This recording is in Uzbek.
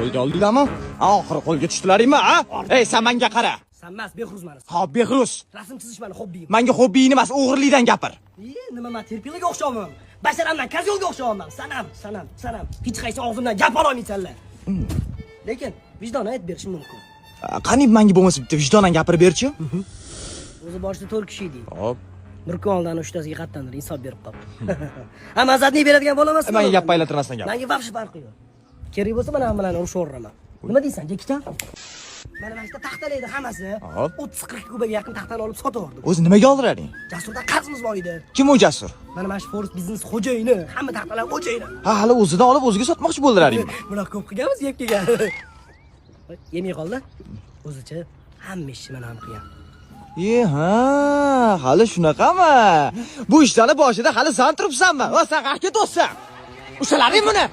Qo'lga oldinglarmi? Oxiri qo'lga tushdinglaringmi, ha? Ey, sen menga qara. Sen emas, Behruzman. Ha, Behruz. Rasm chizish meni hobbiyim. Menga hobbiying emas, o'g'irlikdan gapir. Nima men terpilaga o'xshamayman. Basharamdan kozolga o'xshamayman. Sanam. Hech qaysi og'zimdan gap ololmaysanlar. Lekin vijdon aytib berishim mumkin. Qani menga bo'lmasa bitta vijdonan gapirib berchi? O'zi boshida 4 kishi edik. Hop. Bir kundan 3tasiga qattandir hisob berib qoldi. Ha, mazatni beradigan bo'lamasmi? Menga gap paylatirmasdan gap. Menga vahsh farqi yo'q. Kerak bo'lsa mana ham bilan urushaveraman. Nima deysan, Jekichan? Mana mana taxtalaydi hammasi. 30-40 kubaga yaqin taxtani olib sotaverdim. O'zi nimaga oldirading? Jasurdan qarzimiz bor edi. Kim u Jasur? Mana mana shu Forest biznes xo'jayini, hamma taxtalar xo'jayini. Ha, hali o'zidan olib o'ziga sotmoqchi bo'ldilaringmi? Bunaqa ko'p qilganmiz, yeb kelgan. Yemay qoldi. O'zicha hamma ishni men ham qilgan. Ha, hali shunaqami? Bu ishlarni boshida hali san turibsanmi? Va sen qayerga to'ssan? Ushalaring buni.